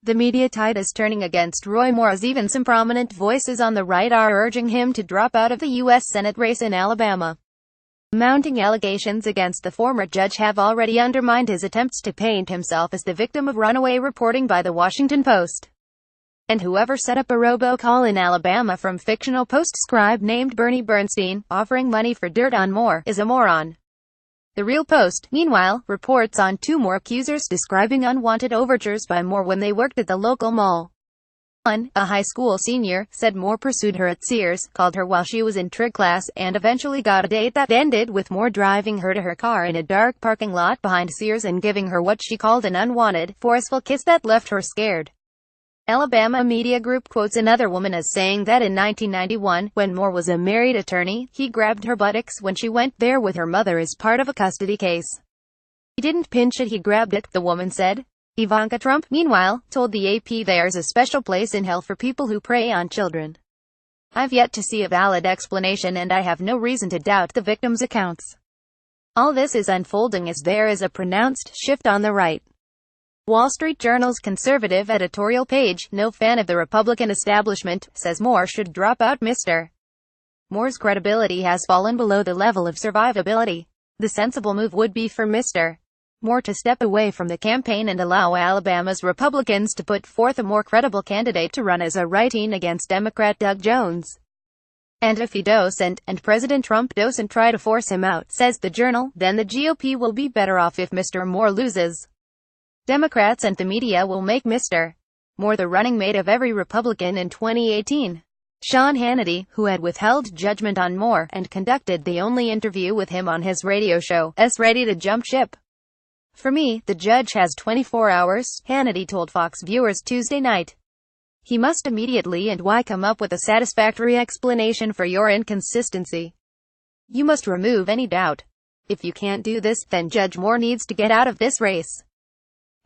The media tide is turning against Roy Moore, as even some prominent voices on the right are urging him to drop out of the U.S. Senate race in Alabama. Mounting allegations against the former judge have already undermined his attempts to paint himself as the victim of runaway reporting by the Washington Post. And whoever set up a robocall in Alabama from fictional Post scribe named Bernie Bernstein, offering money for dirt on Moore, is a moron. The real Post, meanwhile, reports on two more accusers describing unwanted overtures by Moore when they worked at the local mall. One, a high school senior, said Moore pursued her at Sears, called her while she was in trig class, and eventually got a date that ended with Moore driving her to her car in a dark parking lot behind Sears and giving her what she called an unwanted, forceful kiss that left her scared. Alabama media group quotes another woman as saying that in 1991, when Moore was a married attorney, he grabbed her buttocks when she went there with her mother as part of a custody case. He didn't pinch it, he grabbed it, the woman said. Ivanka Trump, meanwhile, told the AP there's a special place in hell for people who prey on children. I've yet to see a valid explanation, and I have no reason to doubt the victims' accounts. All this is unfolding as there is a pronounced shift on the right. Wall Street Journal's conservative editorial page, no fan of the Republican establishment, says Moore should drop out. Mr. Moore's credibility has fallen below the level of survivability. The sensible move would be for Mr. Moore to step away from the campaign and allow Alabama's Republicans to put forth a more credible candidate to run as a write-in against Democrat Doug Jones. And if he doesn't, and President Trump doesn't try to force him out, says the Journal, then the GOP will be better off if Mr. Moore loses. Democrats and the media will make Mr. Moore the running mate of every Republican in 2018. Sean Hannity, who had withheld judgment on Moore, and conducted the only interview with him on his radio show, is ready to jump ship. For me, the judge has 24 hours, Hannity told Fox viewers Tuesday night. He must immediately and why come up with a satisfactory explanation for your inconsistency. You must remove any doubt. If you can't do this, then Judge Moore needs to get out of this race.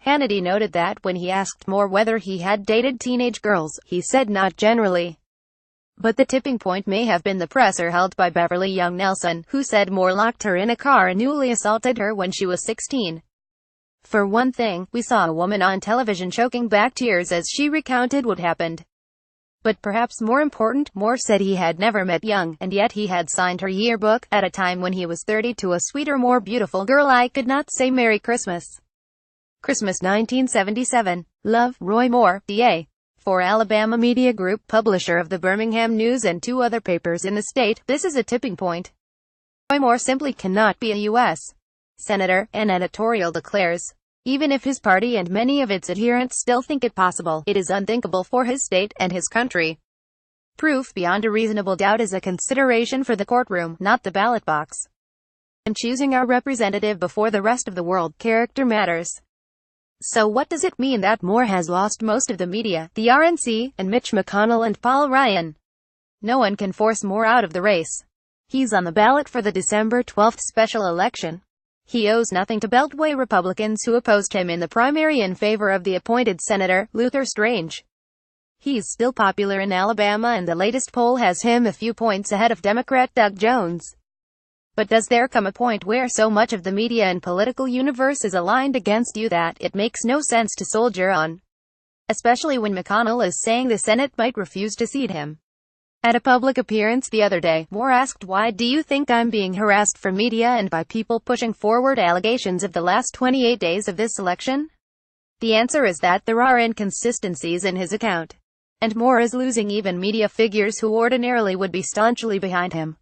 Hannity noted that when he asked Moore whether he had dated teenage girls, he said not generally. But the tipping point may have been the presser held by Beverly Young Nelson, who said Moore locked her in a car and newly assaulted her when she was 16. For one thing, we saw a woman on television choking back tears as she recounted what happened. But perhaps more important, Moore said he had never met Young, and yet he had signed her yearbook, at a time when he was 30, to a sweeter, more beautiful girl. I could not say Merry Christmas. Christmas 1977. Love, Roy Moore, DA. For Alabama Media Group, publisher of the Birmingham News and two other papers in the state, this is a tipping point. Roy Moore simply cannot be a U.S. Senator, an editorial declares. Even if his party and many of its adherents still think it possible, it is unthinkable for his state and his country. Proof beyond a reasonable doubt is a consideration for the courtroom, not the ballot box. And choosing our representative before the rest of the world, character matters. So what does it mean that Moore has lost most of the media, the RNC, and Mitch McConnell and Paul Ryan? No one can force Moore out of the race. He's on the ballot for the December 12th special election. He owes nothing to Beltway Republicans who opposed him in the primary in favor of the appointed Senator, Luther Strange. He's still popular in Alabama, and the latest poll has him a few points ahead of Democrat Doug Jones. But does there come a point where so much of the media and political universe is aligned against you that it makes no sense to soldier on? Especially when McConnell is saying the Senate might refuse to seat him. At a public appearance the other day, Moore asked, "Why do you think I'm being harassed from media and by people pushing forward allegations of the last 28 days of this election?" The answer is that there are inconsistencies in his account. And Moore is losing even media figures who ordinarily would be staunchly behind him.